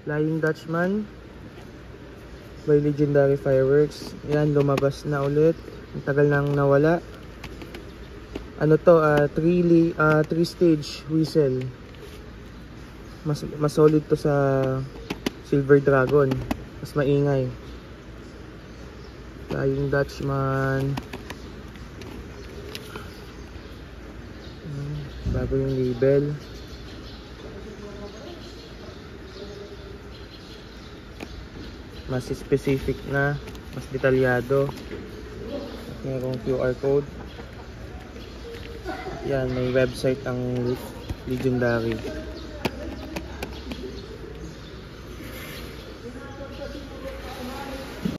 Flying Dutchman by Legendary Fireworks. Yan, lumabas na ulit. Ang tagal nang nawala. Ano to, 3 stage whistle. Mas solid to sa Silver Dragon. Mas maingay. Flying Dutchman. Bago yung label. Mas specific na, mas detalyado. At mayroong QR code. Yan, may website ang Legendary.